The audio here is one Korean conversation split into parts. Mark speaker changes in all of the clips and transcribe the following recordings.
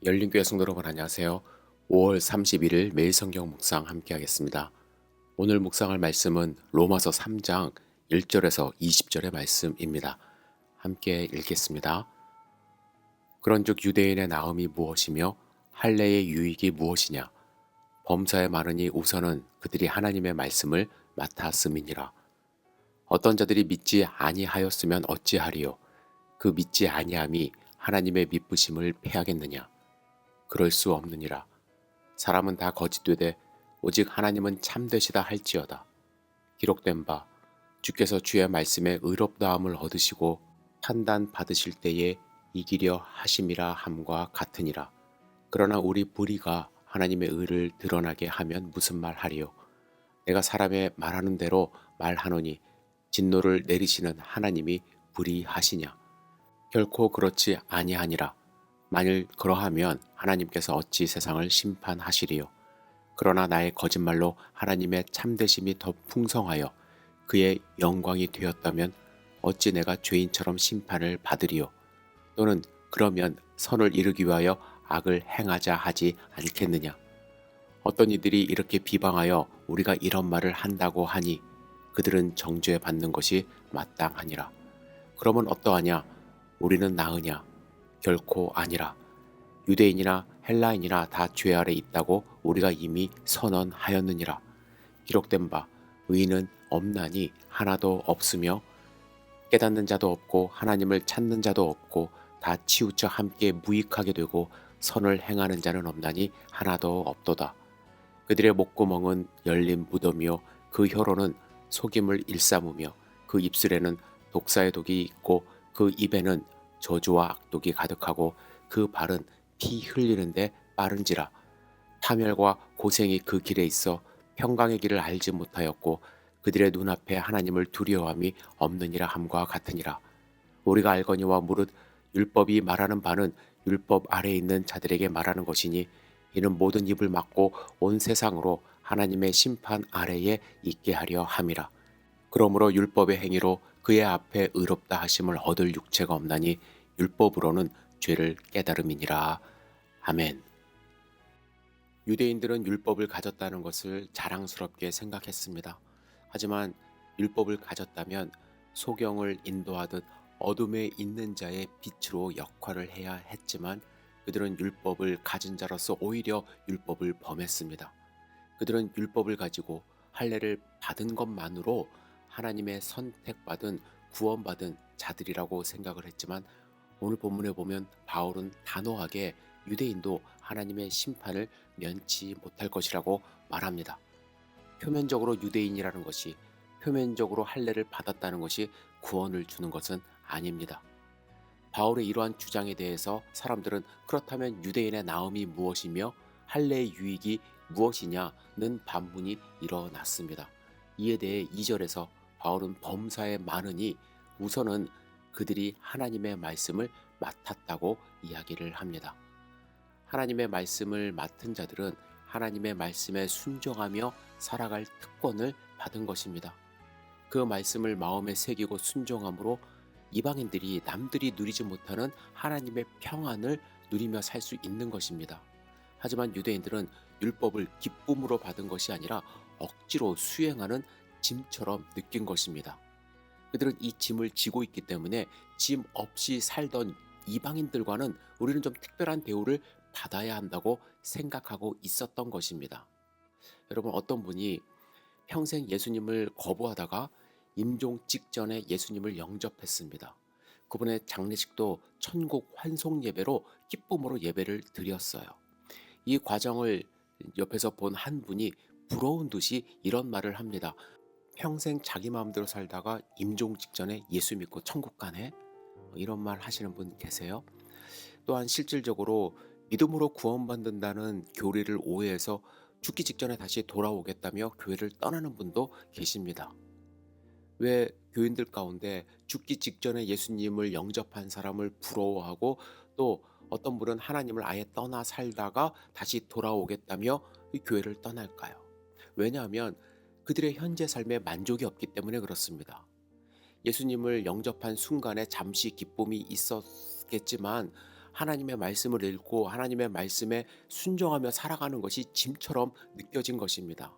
Speaker 1: 열린교회 성도 여러분 안녕하세요. 5월 31일 매일 성경 묵상 함께 하겠습니다. 오늘 묵상할 말씀은 로마서 3장 1절에서 20절의 말씀입니다. 함께 읽겠습니다. 그런즉 유대인의 나음이 무엇이며 할례의 유익이 무엇이냐? 범사에 많으니 우선은 그들이 하나님의 말씀을 맡았음이니라. 어떤 자들이 믿지 아니하였으면 어찌하리요? 그 믿지 아니함이 하나님의 믿으심을 패하겠느냐? 그럴 수 없느니라. 사람은 다 거짓되되 오직 하나님은 참되시다 할지어다. 기록된 바 주께서 주의 말씀에 의롭다함을 얻으시고 판단 받으실 때에 이기려 하심이라 함과 같으니라. 그러나 우리 불의가 하나님의 의를 드러나게 하면 무슨 말 하리요? 내가 사람의 말하는 대로 말하노니 진노를 내리시는 하나님이 불의하시냐? 결코 그렇지 아니하니라. 만일 그러하면 하나님께서 어찌 세상을 심판하시리요? 그러나 나의 거짓말로 하나님의 참되심이 더 풍성하여 그의 영광이 되었다면 어찌 내가 죄인처럼 심판을 받으리요? 또는 그러면 선을 이루기 위하여 악을 행하자 하지 않겠느냐? 어떤 이들이 이렇게 비방하여 우리가 이런 말을 한다고 하니 그들은 정죄 받는 것이 마땅하니라. 그러면 어떠하냐? 우리는 나으냐? 결코 아니라. 유대인이나 헬라인이나 다 죄 아래 있다고 우리가 이미 선언하였느니라. 기록된 바 의인은 없나니 하나도 없으며 깨닫는 자도 없고 하나님을 찾는 자도 없고 다 치우쳐 함께 무익하게 되고 선을 행하는 자는 없나니 하나도 없도다. 그들의 목구멍은 열린 무덤이요 그 혀로는 속임을 일삼으며 그 입술에는 독사의 독이 있고 그 입에는 저주와 악독이 가득하고 그 발은 피 흘리는데 빠른지라. 파멸과 고생이 그 길에 있어 평강의 길을 알지 못하였고 그들의 눈앞에 하나님을 두려워함이 없느니라 함과 같으니라. 우리가 알거니와 무릇 율법이 말하는 바는 율법 아래에 있는 자들에게 말하는 것이니 이는 모든 입을 막고 온 세상으로 하나님의 심판 아래에 있게 하려 함이라. 그러므로 율법의 행위로 그의 앞에 의롭다 하심을 얻을 육체가 없나니 율법으로는 죄를 깨달음이니라. 아멘. 유대인들은 율법을 가졌다는 것을 자랑스럽게 생각했습니다. 하지만 율법을 가졌다면 소경을 인도하듯 어둠에 있는 자의 빛으로 역할을 해야 했지만 그들은 율법을 가진 자로서 오히려 율법을 범했습니다. 그들은 율법을 가지고 할례를 받은 것만으로 하나님의 선택받은 구원받은 자들이라고 생각을 했지만 오늘 본문에 보면 바울은 단호하게 유대인도 하나님의 심판을 면치 못할 것이라고 말합니다. 표면적으로 유대인이라는 것이 표면적으로 할례를 받았다는 것이 구원을 주는 것은 아닙니다. 바울의 이러한 주장에 대해서 사람들은 그렇다면 유대인의 나음이 무엇이며 할례의 유익이 무엇이냐는 반문이 일어났습니다. 이에 대해 2절에서 바울은 범사에 많으니 우선은 그들이 하나님의 말씀을 맡았다고 이야기를 합니다. 하나님의 말씀을 맡은 자들은 하나님의 말씀에 순종하며 살아갈 특권을 받은 것입니다. 그 말씀을 마음에 새기고 순종함으로 이방인들이 남들이 누리지 못하는 하나님의 평안을 누리며 살 수 있는 것입니다. 하지만 유대인들은 율법을 기쁨으로 받은 것이 아니라 억지로 수행하는 짐처럼 느낀 것입니다. 그들은 이 짐을 지고 있기 때문에 짐 없이 살던 이방인들과는 우리는 좀 특별한 대우를 받아야 한다고 생각하고 있었던 것입니다. 여러분, 어떤 분이 평생 예수님을 거부하다가 임종 직전에 예수님을 영접했습니다. 그분의 장례식도 천국 환송 예배로 기쁨으로 예배를 드렸어요. 이 과정을 옆에서 본 한 분이 부러운 듯이 이런 말을 합니다. 평생 자기 마음대로 살다가 임종 직전에 예수 믿고 천국 가네? 이런 말 하시는 분 계세요? 또한 실질적으로 믿음으로 구원받는다는 교리를 오해해서 죽기 직전에 다시 돌아오겠다며 교회를 떠나는 분도 계십니다. 왜 교인들 가운데 죽기 직전에 예수님을 영접한 사람을 부러워하고 또 어떤 분은 하나님을 아예 떠나 살다가 다시 돌아오겠다며 이 교회를 떠날까요? 왜냐하면 그들의 현재 삶에 만족이 없기 때문에 그렇습니다. 예수님을 영접한 순간에 잠시 기쁨이 있었겠지만 하나님의 말씀을 읽고 하나님의 말씀에 순종하며 살아가는 것이 짐처럼 느껴진 것입니다.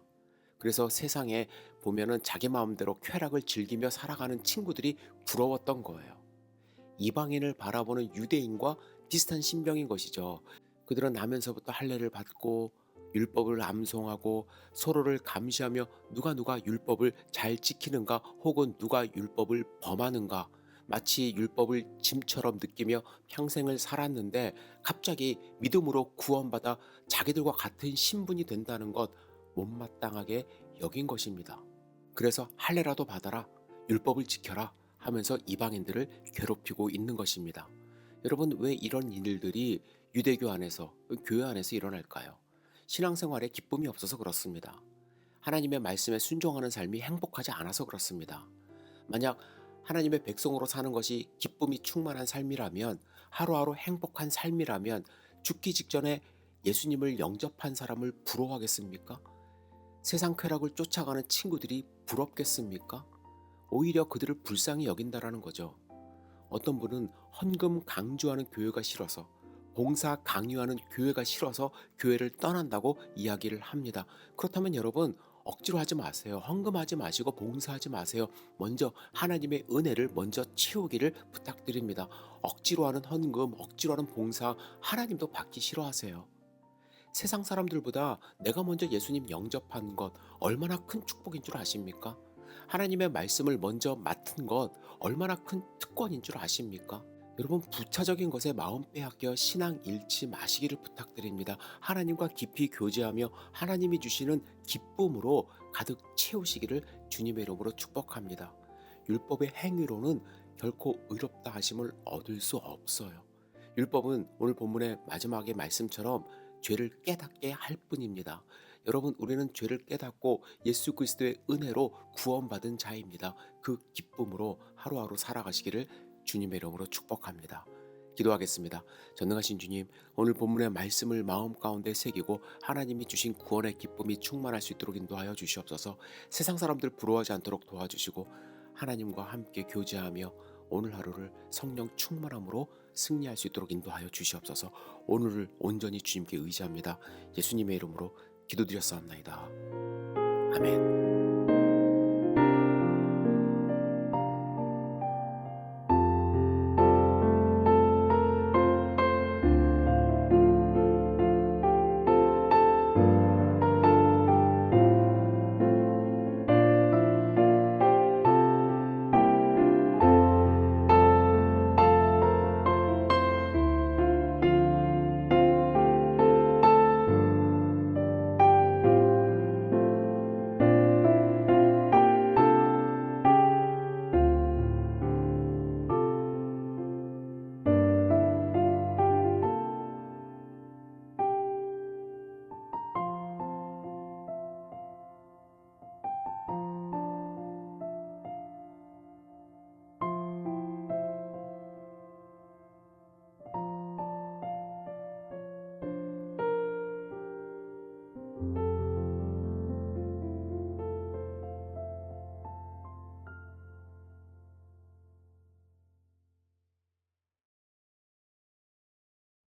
Speaker 1: 그래서 세상에 보면은 자기 마음대로 쾌락을 즐기며 살아가는 친구들이 부러웠던 거예요. 이방인을 바라보는 유대인과 비슷한 심정인 것이죠. 그들은 나면서부터 할례를 받고 율법을 암송하고 서로를 감시하며 누가 율법을 잘 지키는가 혹은 누가 율법을 범하는가 마치 율법을 짐처럼 느끼며 평생을 살았는데 갑자기 믿음으로 구원받아 자기들과 같은 신분이 된다는 것 못마땅하게 여긴 것입니다. 그래서 할례라도 받아라, 율법을 지켜라 하면서 이방인들을 괴롭히고 있는 것입니다. 여러분, 왜 이런 일들이 유대교 안에서, 교회 안에서 일어날까요? 신앙생활에 기쁨이 없어서 그렇습니다. 하나님의 말씀에 순종하는 삶이 행복하지 않아서 그렇습니다. 만약 하나님의 백성으로 사는 것이 기쁨이 충만한 삶이라면, 하루하루 행복한 삶이라면 죽기 직전에 예수님을 영접한 사람을 부러워하겠습니까? 세상 쾌락을 쫓아가는 친구들이 부럽겠습니까? 오히려 그들을 불쌍히 여긴다라는 거죠. 어떤 분은 헌금 강조하는 교회가 싫어서, 봉사 강요하는 교회가 싫어서 교회를 떠난다고 이야기를 합니다. 그렇다면 여러분, 억지로 하지 마세요. 헌금하지 마시고 봉사하지 마세요. 먼저 하나님의 은혜를 먼저 채우기를 부탁드립니다. 억지로 하는 헌금, 억지로 하는 봉사, 하나님도 받기 싫어하세요. 세상 사람들보다 내가 먼저 예수님 영접한 것 얼마나 큰 축복인 줄 아십니까? 하나님의 말씀을 먼저 맡은 것 얼마나 큰 특권인 줄 아십니까? 여러분, 부차적인 것에 마음 빼앗겨 신앙 잃지 마시기를 부탁드립니다. 하나님과 깊이 교제하며 하나님이 주시는 기쁨으로 가득 채우시기를 주님의 이름으로 축복합니다. 율법의 행위로는 결코 의롭다 하심을 얻을 수 없어요. 율법은 오늘 본문의 마지막의 말씀처럼 죄를 깨닫게 할 뿐입니다. 여러분, 우리는 죄를 깨닫고 예수 그리스도의 은혜로 구원받은 자입니다. 그 기쁨으로 하루하루 살아가시기를 주님의 이름으로 축복합니다. 기도하겠습니다. 전능하신 주님, 오늘 본문의 말씀을 마음 가운데 새기고 하나님이 주신 구원의 기쁨이 충만할 수 있도록 인도하여 주시옵소서. 세상 사람들 부러워하지 않도록 도와주시고 하나님과 함께 교제하며 오늘 하루를 성령 충만함으로 승리할 수 있도록 인도하여 주시옵소서. 오늘을 온전히 주님께 의지합니다. 예수님의 이름으로 기도드렸사옵나이다. 아멘.